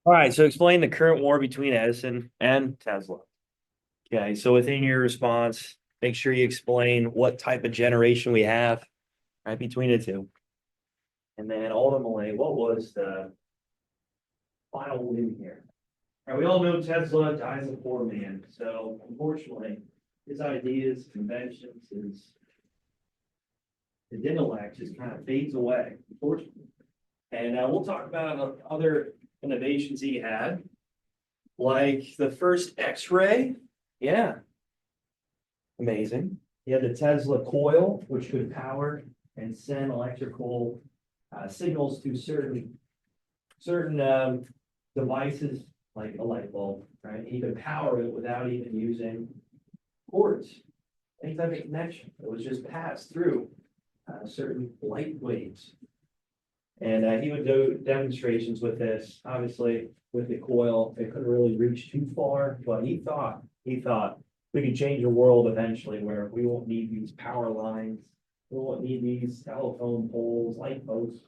All right, so explain the current war between Edison and Tesla. Okay, so within your response, make sure you explain what type of generation we have right between the two. And then ultimately, what was the final win here? All right, we all know Tesla dies a poor man. So unfortunately, his ideas, inventions, his intellect just kind of fades away, unfortunately. And we'll talk about other innovations he had, like the first X-ray. Yeah, amazing. He had the Tesla coil, which could power and send electrical signals to certain devices like a light bulb, right? He could power it without even using cords, any type of connection. It was just passed through certain light waves. And he would do demonstrations with this. Obviously, with the coil, it couldn't really reach too far, but he thought we could change the world eventually where we won't need these power lines. We won't need these telephone poles, light posts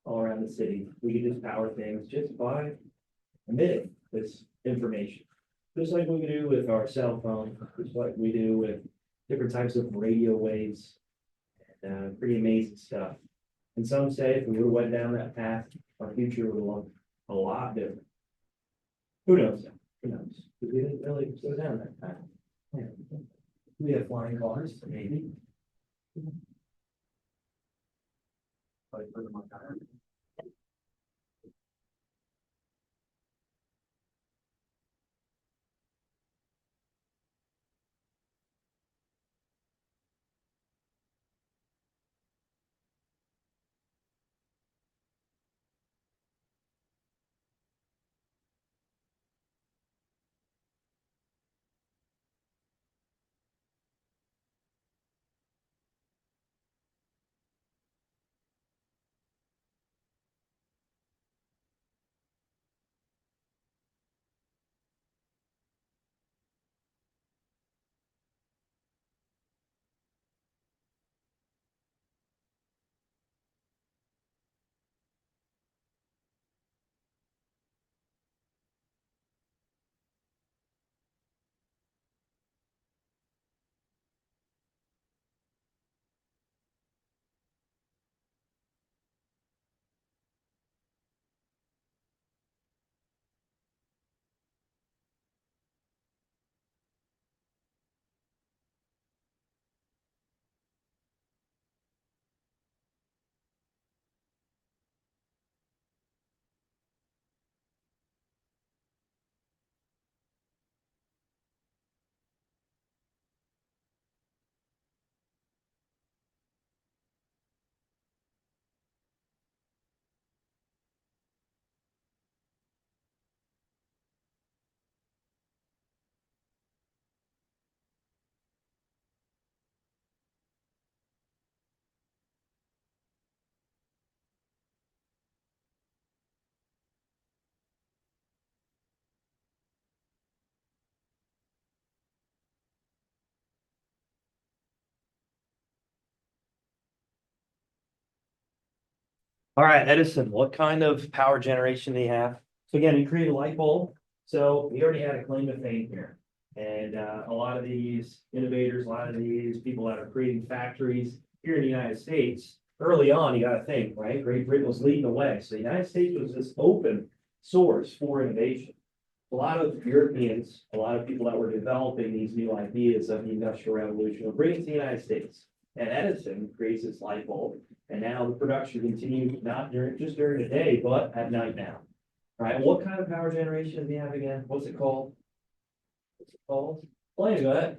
all around the city. We could just power things just by emitting this information. Just like we do with our cell phone, just like we do with different types of radio waves. Pretty amazing stuff. And some say if we would have went down that path, our future would have looked a lot different. Who knows? Who knows? Because we didn't really go down that path. Yeah. We have flying cars, maybe. Probably put them on tire. All right, Edison, what kind of power generation do you have? So again, he created a light bulb. So he already had a claim to fame here. And a lot of these innovators, a lot of these people that are creating factories here in the United States, early on, you got to think, right? Great Britain was leading the way. So the United States was this open source for innovation. A lot of Europeans, a lot of people that were developing these new ideas of the Industrial Revolution were bringing to the United States. And Edison creates this light bulb, and now the production continues not just during the day, but at night now. All right, what kind of power generation do we have again? What's it called? What's it called? Explain, go ahead.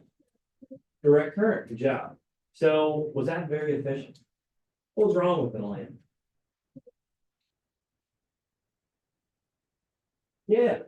Direct current, good job. So was that very efficient? What's wrong with the lamp? Yeah,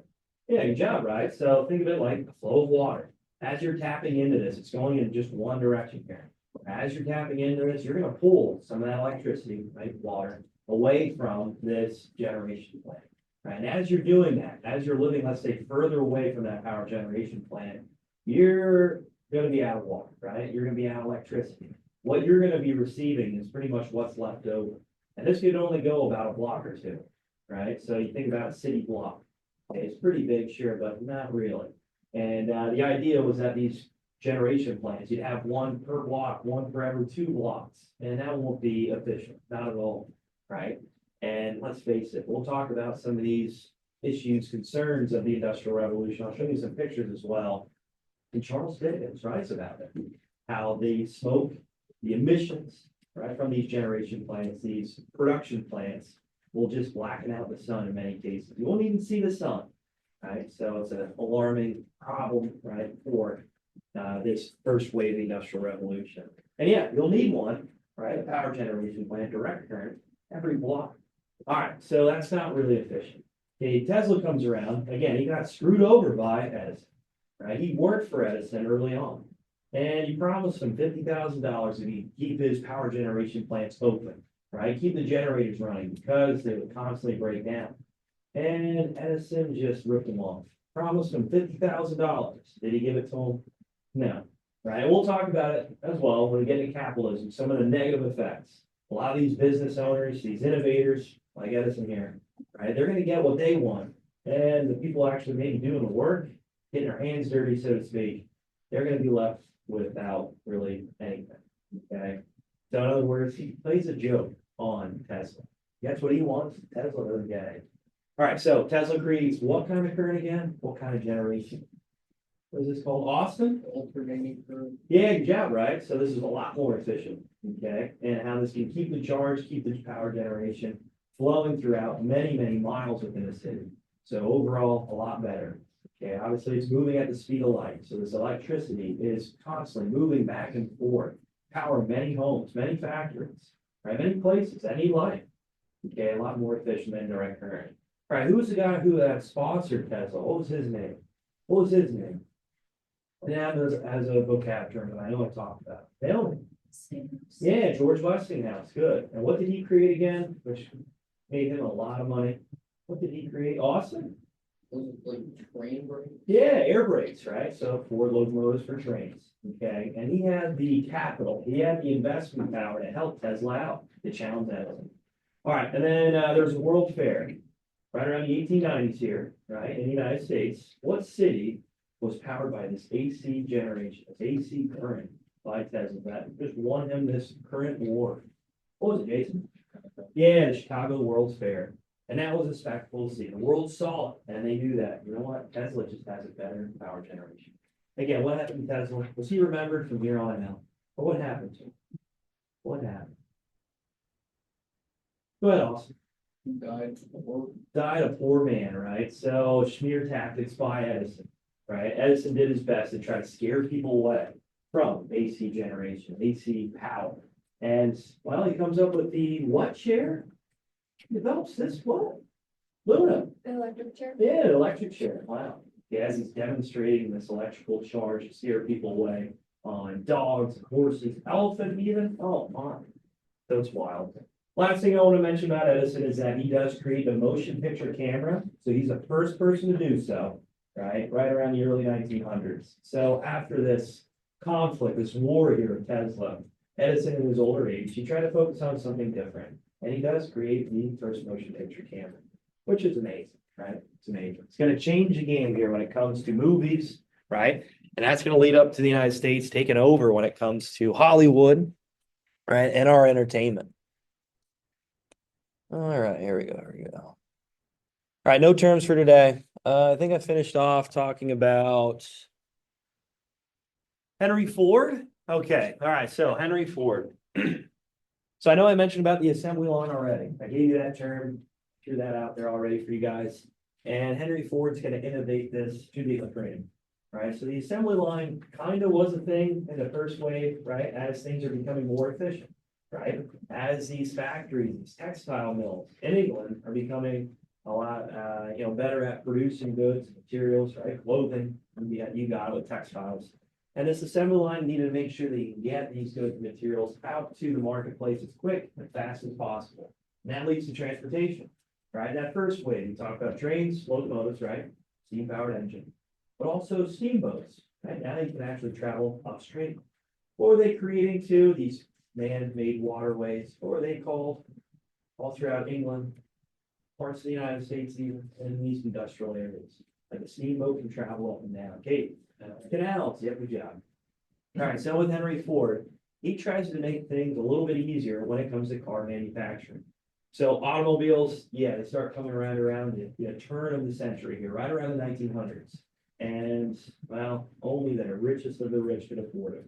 yeah, good job, right? So think of it like a flow of water. As you're tapping into this, it's going in just one direction here. As you're tapping into this, you're gonna pull some of that electricity, right, water, away from this generation plant. Right, and as you're doing that, as you're living, let's say, further away from that power generation plant, you're gonna be out of water, right? You're gonna be out of electricity. What you're gonna be receiving is pretty much what's left over. And this could only go about a block or two. right? So you think about a city block. Okay, it's pretty big, sure, but not really. And the idea was that these generation plants, you'd have one per block, one for every 2 blocks, and that won't be efficient, not at all, right? And let's face it, we'll talk about some of these issues, concerns of the Industrial Revolution. I'll show you some pictures as well. And Charles Dickens writes about it, how the smoke, the emissions, right, from these generation plants, these production plants, will just blacken out the sun in many cases. You won't even see the sun, right? So it's an alarming problem, right, for this first wave of the Industrial Revolution. And yeah, you'll need one, right, a power generation plant, direct current, every block. All right, so that's not really efficient. Okay, Tesla comes around, again, he got screwed over by Edison, right? He worked for Edison early on. And he promised him $50,000 if he'd keep his power generation plants open, right? Keep the generators running because they would constantly break down. And Edison just ripped him off. Promised him $50,000. Did he give it to him? No. Right? And we'll talk about it as well when we get into capitalism, some of the negative effects. A lot of these business owners, these innovators, like Edison here, right? They're going to get what they want. And the people actually maybe doing the work, getting their hands dirty, so to speak, they're going to be left without really anything. Okay. So in other words, he plays a joke on Tesla. That's what he wants. Tesla doesn't get it. All right. So Tesla creates what kind of current again? What kind of generation? What is this called? Austin? Alternating current. Yeah, good job, right? So this is a lot more efficient. Okay. And how this can keep the charge, keep the power generation flowing throughout many, many miles within a city. So overall, a lot better. Okay, obviously it's moving at the speed of light. So this electricity is constantly moving back and forth, powering many homes, many factories, right? Many places that need light. Okay, a lot more efficient than direct current. All right, who was the guy who sponsored Tesla? What was his name? What was his name? Yeah, as a vocab term that I know I talked about. Tell me. Yeah, George Westinghouse. Good. And what did he create again? Which made him a lot of money. What did he create? Awesome. Like train brakes? Yeah, air brakes, right? So Ford locomotives for trains, okay? And he had the capital, he had the investment power to help Tesla out, to challenge Edison. All right, and then there's a World Fair, right around the 1890s here, right, in the United States. What city was powered by this AC generation, this AC current by Tesla that just won him this current award? What was it, Jason? Yeah, the Chicago World's Fair. And that was a spectacle to see. The world saw it, and they knew that. You know what? Tesla just has a better power generation. Again, what happened to Tesla? Was he remembered from here on out? But what happened to him? What happened? Go ahead, Austin. Died. Died a poor man, right? So smear tactics by Edison, right? Edison did his best to try to scare people away from AC generation, AC power. And, well, he comes up with the what chair? Develops this what? Luna. Electric chair? Yeah, an electric chair. Wow. Yeah, as he's demonstrating this electrical charge to scare people away on dogs, horses, elephant even. Oh my. So it's wild. Last thing I want to mention about Edison is that he does create a motion picture camera. So he's the first person to do so, right? Right around the early 1900s. So after this conflict, this war here with Tesla, Edison in his older age, he tried to focus on something different. And he does create the first motion picture camera, which is amazing, right? It's amazing. It's going to change the game here when it comes to movies, right? And that's going to lead up to the United States taking over when it comes to Hollywood, right? And our entertainment. All right, here we go. Here we go. All right, no terms for today. I think I finished off talking about Henry Ford. Okay, all right, so Henry Ford. So I know I mentioned about the assembly line already. I gave you that term, threw that out there already for you guys. And Henry Ford's going to innovate this to the extreme, right? So the assembly line kind of was a thing in the first wave, right? As things are becoming more efficient, right? As these factories, these textile mills in England are becoming a lot, better at producing goods, materials, right? Clothing, you got it with textiles. And this assembly line needed to make sure that you can get these goods and materials out to the marketplace as quick and fast as possible. And that leads to transportation, right? That first wave, you talk about trains, locomotives, right? Steam powered engine, but also steamboats, right? Now they can actually travel upstream. What were they creating too? These man-made waterways. What were they called? All throughout England. parts of the United States, even in these industrial areas. Like a steamboat can travel up and down, gate, canals, yep, good job. All right, so with Henry Ford, he tries to make things a little bit easier when it comes to car manufacturing. So automobiles, yeah, they start coming around the turn of the century here, right around the 1900s. And well, only the richest of the rich could afford it.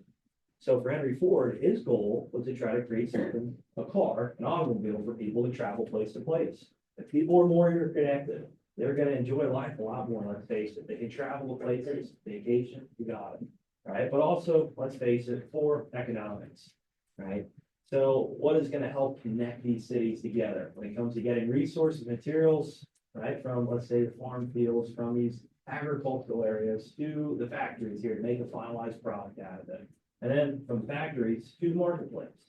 So for Henry Ford, his goal was to try to create something, a car, an automobile for people to travel place to place. If people are more interconnected, they're gonna enjoy life a lot more, let's face it. They can travel to places, vacation, you got it, right? But also, let's face it, for economics, right? So what is gonna help connect these cities together when it comes to getting resources, materials, right? From, let's say, the farm fields, from these agricultural areas to the factories here to make a finalized product out of it. And then from factories to the marketplace,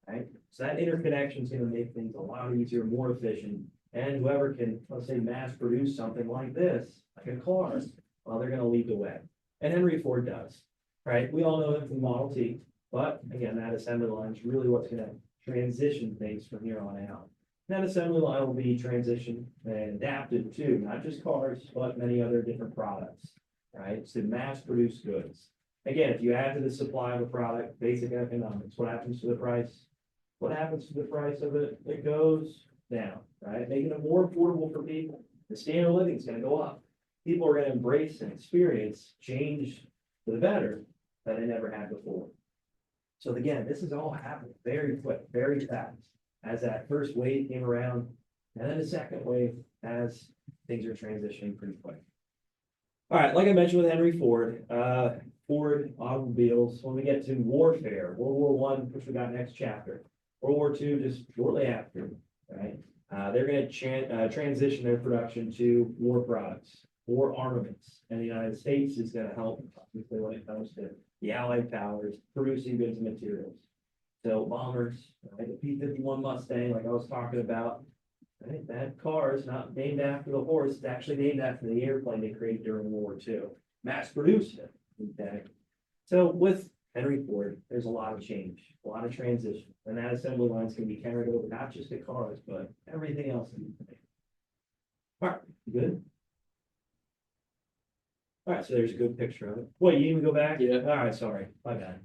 right? So that interconnection is gonna make things a lot easier, more efficient. And whoever can, let's say, mass produce something like this, like a car, well, they're gonna lead the way. And Henry Ford does, right? We all know him from Model T, but again, that assembly line is really what's gonna transition things from here on out. That assembly line will be transitioned and adapted to not just cars, but many other different products, right? To mass produce goods. Again, if you add to the supply of a product, basic economics, what happens to the price? What happens to the price of it? It goes down, right? Making it more affordable for people. The standard of living is gonna go up. People are gonna embrace and experience change for the better that they never had before. So again, this is all happening very quick, very fast, as that first wave came around, and then the second wave as things are transitioning pretty quick. All right, like I mentioned with Henry Ford, Ford automobiles, when we get to warfare, World War I, which we got next chapter, World War II, just shortly after, right? They're gonna transition their production to war products, war armaments, and the United States is gonna help, obviously, when it comes to the Allied powers producing goods and materials. So bombers, right, the P-51 Mustang, like I was talking about, right, that car is not named after the horse, it's actually named after the airplane they created during World War II. Mass produced it, okay? So with Henry Ford, there's a lot of change, a lot of transition, and that assembly line is gonna be carried over, not just the cars, but everything else. All right, good. All right, so there's a good picture of it. Wait, you even go back? Yeah. All right, sorry, my bad.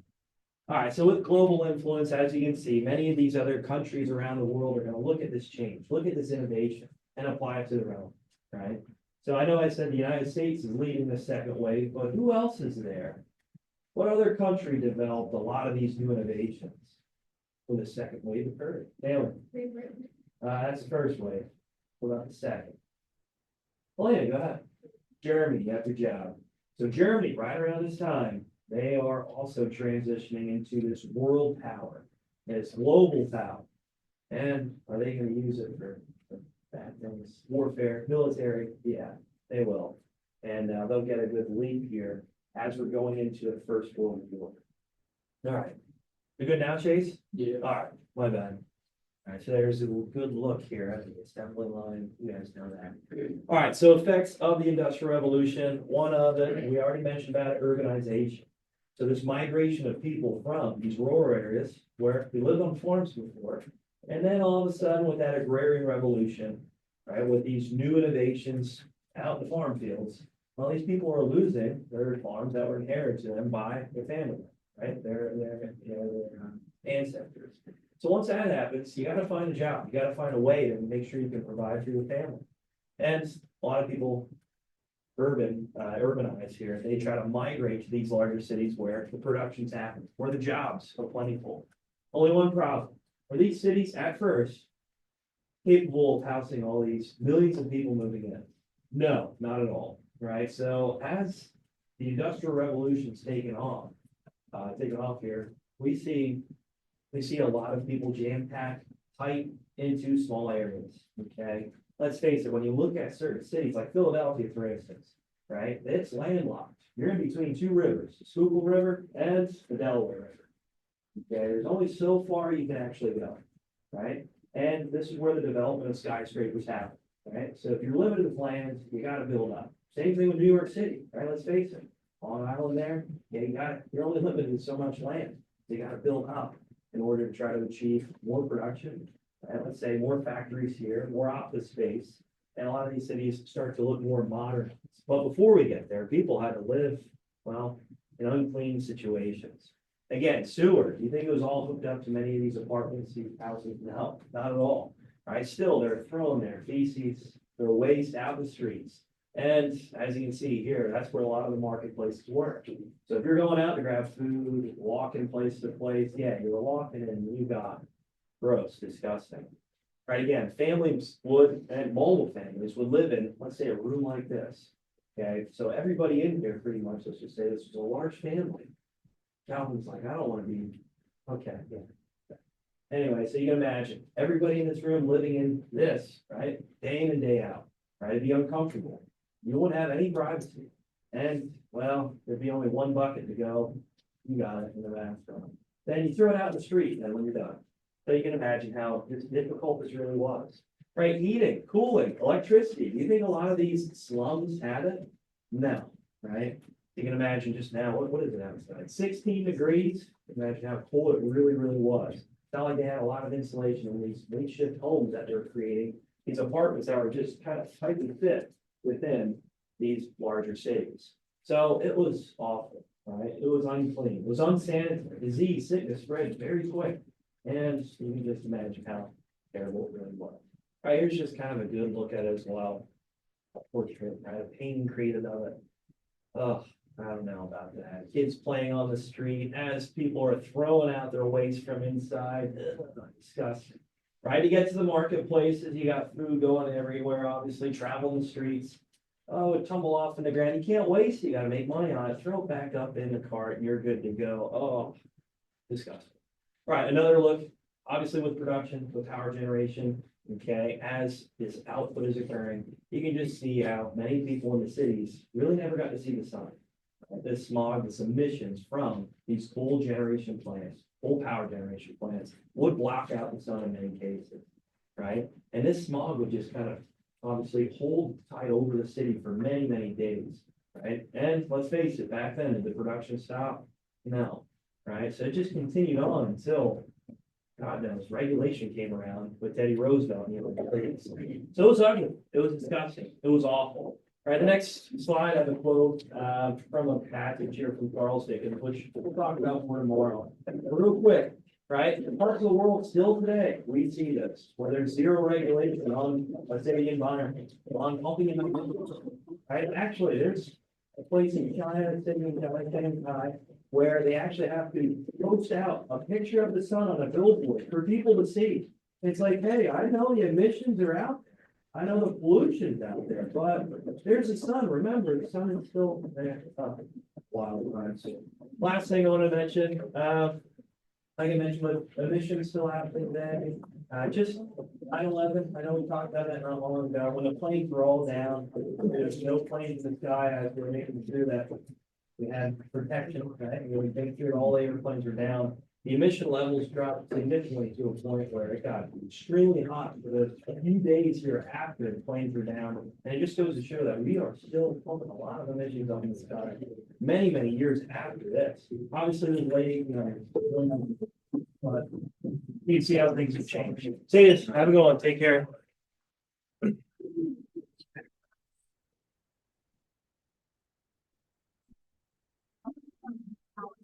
All right, so with global influence, as you can see, many of these other countries around the world are gonna look at this change, look at this innovation, and apply it to their own, right? So I know I said the United States is leading the second wave, but who else is there? What other country developed a lot of these new innovations when the second wave occurred? Taylor, that's the first wave. What about the second? Well, yeah, go ahead. Germany, you have your job. So Germany, right around this time, they are also transitioning into this world power, this global power. And are they going to use it for bad things? Warfare, military? Yeah, they will. And they'll get a good leap here as we're going into the First World War. All right. You good now, Chase? Yeah. All right, my bad. All right, so there's a good look here at the assembly line. You guys know that. All right, so effects of the Industrial Revolution. One of it, we already mentioned about it, urbanization. So this migration of people from these rural areas where we lived on farms before, and then all of a sudden with that agrarian revolution, right, with these new innovations out in the farm fields, well, these people are losing their farms that were inherited to them by their family, right? Their ancestors. So once that happens, you gotta find a job. You gotta find a way to make sure you can provide for your family. And a lot of people urbanize here. They try to migrate to these larger cities where the production's happening, where the jobs are plentiful. Only one problem, are these cities at first capable of housing all these millions of people moving in? No, not at all, right? So as the Industrial Revolution's taken off here, we see a lot of people jam-packed tight into small areas, okay? Let's face it, when you look at certain cities like Philadelphia, for instance, right? It's landlocked. You're in between two rivers, the Schuylkill River and the Delaware River. Okay, there's only so far you can actually go, right? And this is where the development of skyscrapers happen, right? So if you're limited with land, you gotta build up. Same thing with New York City, right? Let's face it, Long Island there, yeah, you're only limited with so much land. So you gotta build up in order to try to achieve more production And let's say more factories here, more office space, and a lot of these cities start to look more modern. But before we get there, people had to live, well, in unclean situations. Again, sewer, do you think it was all hooked up to many of these apartments, these houses? No, not at all. Right, still, they're throwing their feces, their waste out the streets. And as you can see here, that's where a lot of the marketplaces work. So if you're going out to grab food, walking place to place, yeah, you're walking and you got gross, disgusting. Right, again, families would, and mobile families would live in, let's say, a room like this. Okay, so everybody in here pretty much, let's just say this is a large family. Calvin's like, I don't want to be, okay, yeah. Anyway, so you can imagine, everybody in this room living in this, right, day in and day out, right, it'd be uncomfortable. You wouldn't have any privacy. And, well, there'd be only one bucket to go, you got it in the bathroom. Then you throw it out in the street, and when you're done. So you can imagine how difficult this really was. Right, heating, cooling, electricity, do you think a lot of these slums had it? No, right? You can imagine just now, what is it outside? 16 degrees, imagine how cold it really, really was. It's not like they had a lot of insulation in these makeshift homes that they're creating, these apartments that were just kind of tightly fit within these larger cities. So it was awful, right? It was unclean, it was unsanitary, disease, sickness spread very quick. And you can just imagine how terrible it really was. All right, here's just kind of a good look at it as well. A portrait, right? A painting created of it. Oh, I don't know about that. Kids playing on the street as people are throwing out their waste from inside. Ugh, disgusting. Right, you get to the marketplaces, you got food going everywhere, obviously, travel the streets. Oh, it tumble off in the ground. You can't waste it. You got to make money on it. Throw it back up in the cart and you're good to go. Oh, disgusting. All right, another look, obviously with production, with power generation, okay, as this output is occurring, you can just see how many people in the cities really never got to see the sun. This smog, this emissions from these coal generation plants, coal power generation plants would block out the sun in many cases, right? And this smog would just kind of obviously hold tight over the city for many, many days, right? And let's face it, back then, did the production stop? No, right? So it just continued on until, God knows, regulation came around with Teddy Roosevelt. So it was ugly. It was disgusting. It was awful. All right, the next slide, I have a quote from a passage here from Carl Dickens, which we'll talk about more tomorrow. Real quick, right? In parts of the world still today, we see this, where there's zero regulation on, let's say, the environment, on pumping in the right? Actually, there's a place in China, city in Shanghai, where they actually have to post out a picture of the sun on a billboard for people to see. It's like, hey, I know the emissions are out there. I know the pollution's out there, but there's the sun. Remember, the sun is still there. Wild times. Last thing I want to mention, like I mentioned, with emissions still happening today. Just 9/11, I know we talked about that not long ago. When the planes were all down, there's no planes in the sky as we're making sure that we had protection, right? We make sure all the airplanes are down. The emission levels dropped significantly to a point where it got extremely hot for the few days here after the planes were down. And it just goes to show that we are still pumping a lot of emissions up in the sky many, many years after this. Obviously, it was late, but you can see how things have changed. See you. Have a good one. Take care.